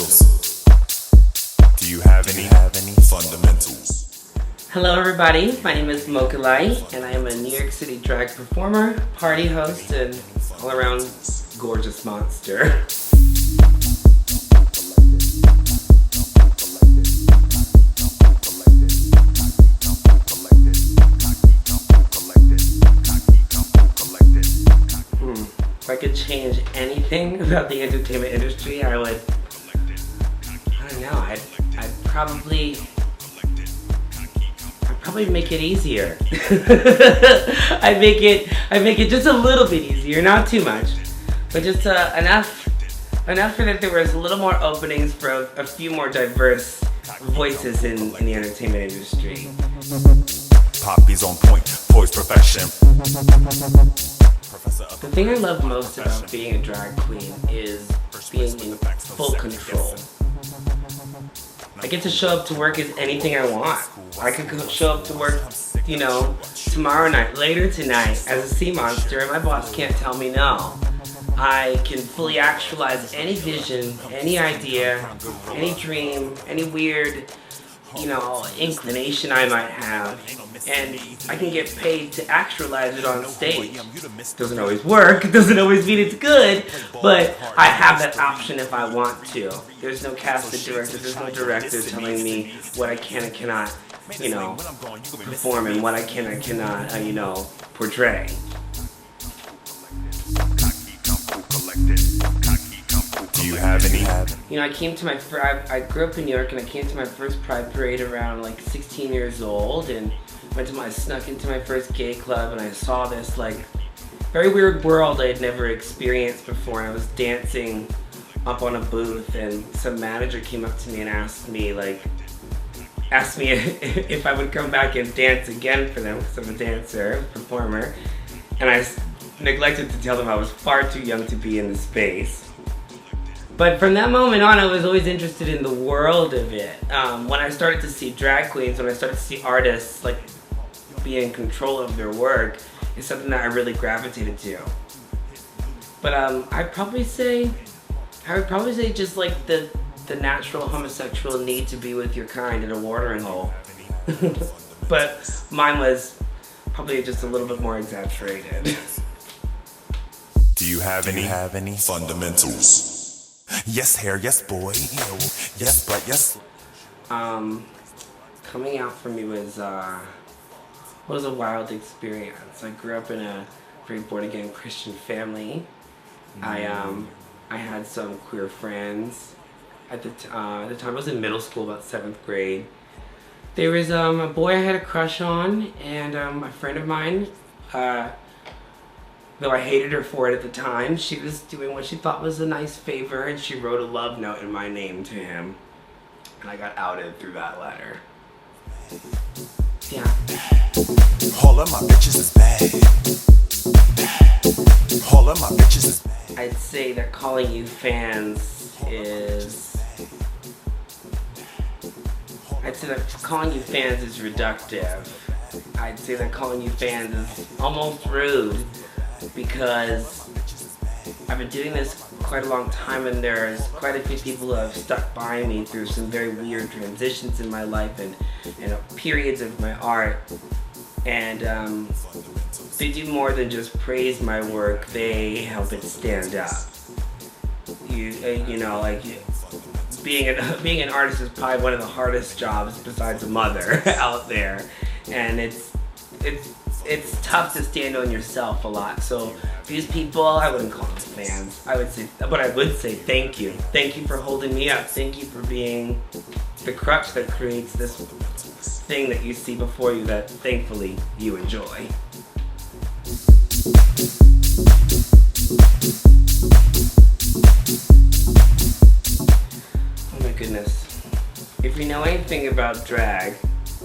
fundamentals. Do you have any fundamentals? Hello everybody, my name is Mocha Lite, and I am a New York City drag performer, party host, and all-around gorgeous monster. If I could change anything about the entertainment industry, I don't know, I'd probably make it easier. I'd make it just a little bit easier, not too much, but just enough for that there was a little more openings for a few more diverse voices in the entertainment industry. Poppy's on point, poised perfection. The thing I love most about being a drag queen is being in full control. I get to show up to work as anything I want. I could show up to work, tomorrow night, later tonight, as a sea monster, and my boss can't tell me no. I can fully actualize any vision, any idea, any dream, any weird, inclination I might have, and I can get paid to actualize it on stage. Doesn't always work, it doesn't always mean it's good, but I have that option if I want to. There's no casting director, there's no director telling me what I can and cannot, perform and what I can and cannot, portray. Do you have any? I grew up in New York, and I came to my first Pride Parade around 16 years old, and I snuck into my first gay club, and I saw this very weird world I had never experienced before. And I was dancing up on a booth, and some manager came up to me and asked me if I would come back and dance again for them, because I'm a dancer, performer, and I neglected to tell them I was far too young to be in the space. But from that moment on, I was always interested in the world of it. When I started to see drag queens, when I started to see artists be in control of their work, it's something that I really gravitated to. But I would probably say just the natural homosexual need to be with your kind in a watering hole. But mine was probably just a little bit more exaggerated. Do you have any fundamentals? Yes, hair, yes, boy. Yes, but yes. Coming out for me was a wild experience. I grew up in a very born-again Christian family. I had some queer friends. At the time I was in middle school, about 7th grade. There was a boy I had a crush on, and a friend of mine, though I hated her for it at the time, she was doing what she thought was a nice favor, and she wrote a love note in my name to him. And I got outed through that letter. Yeah. All of my bitches is bad. All of my bitches is bad. I'd say that calling you fans is reductive. I'd say that calling you fans is almost rude, because I've been doing this quite a long time, and there's quite a few people who have stuck by me through some very weird transitions in my life and periods of my art, and they do more than just praise my work, they help it stand up. Being an artist is probably one of the hardest jobs besides a mother out there, and it's tough to stand on yourself a lot. So these people, I wouldn't call them fans. I would say thank you. Thank you for holding me up. Thank you for being the crutch that creates this thing that you see before you that thankfully you enjoy. Oh my goodness. If you know anything about drag,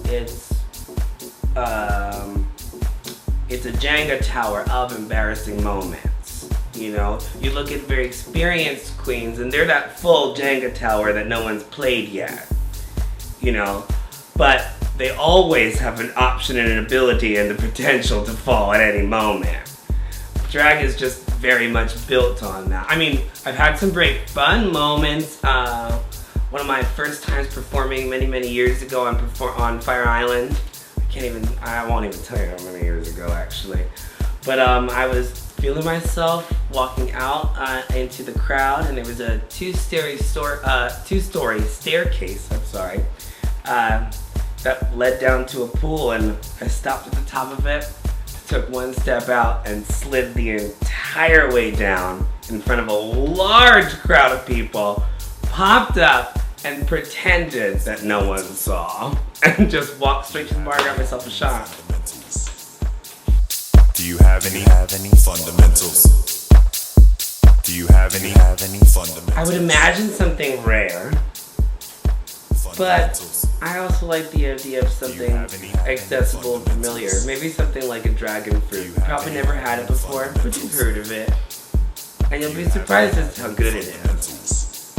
it's a Jenga tower of embarrassing moments. You look at very experienced queens, and they're that full Jenga tower that no one's played yet. But they always have an option and an ability and the potential to fall at any moment. drag is just very much built on that. I mean, I've had some great fun moments. One of my first times performing many years ago on Fire Island. I won't even tell you how many years ago actually. But I was feeling myself walking out into the crowd, and there was a two-story staircase, that led down to a pool, and I stopped at the top of it, took one step out, and slid the entire way down in front of a large crowd of people, popped up, and pretended that no one saw, and just walked straight to the bar and got myself a shot. Do you have any fundamentals? Do you have any fundamentals? I would imagine something rare, but I also like the idea of something accessible and familiar. Maybe something like a dragon fruit. Probably never had it before, but you've heard of it. And you'll be surprised as to how good it is.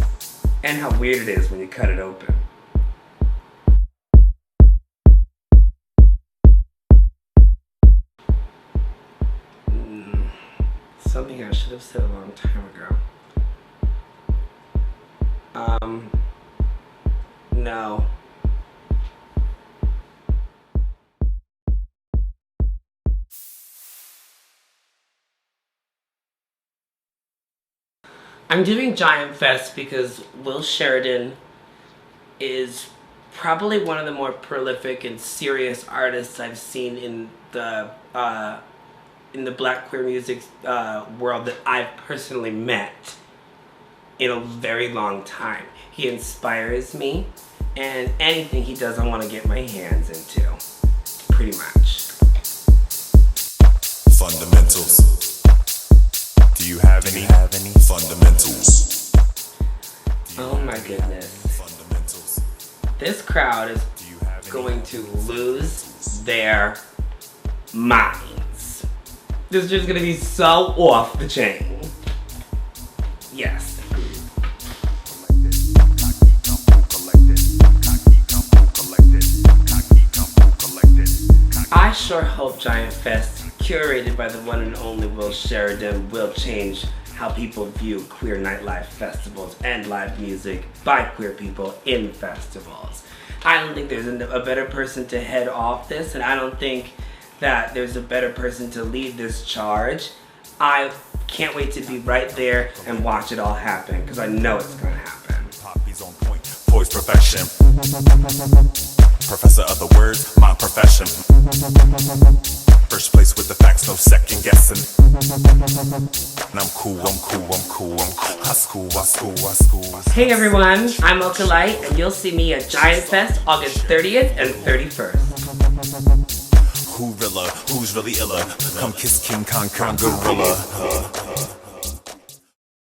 And how weird it is when you cut it open. Something I should have said a long time ago. No. I'm doing Giant Fest because Will Sheridan is probably one of the more prolific and serious artists I've seen in the black queer music world that I've personally met in a very long time. He inspires me, and anything he does I want to get my hands into, pretty much. Fundamentals. Do you have any fundamentals? Oh my goodness. This crowd is going to lose their minds. This is just gonna be so off the chain. Yes. I sure hope Giant Fest, curated by the one and only Will Sheridan, will change how people view queer nightlife festivals and live music by queer people in festivals. I don't think there's a better person to head off this, and I don't think that there's a better person to lead this charge. I can't wait to be right there and watch it all happen, because I know it's gonna happen. Poppy's on point, poised perfection. Professor of the words, my profession. First place with the facts, no second guessing. And I'm cool. I school. Hey everyone, I'm Mocha Lite, and you'll see me at Giant Fest August 30th and 31st. Who's really illa? Come kiss King Kong, gorilla.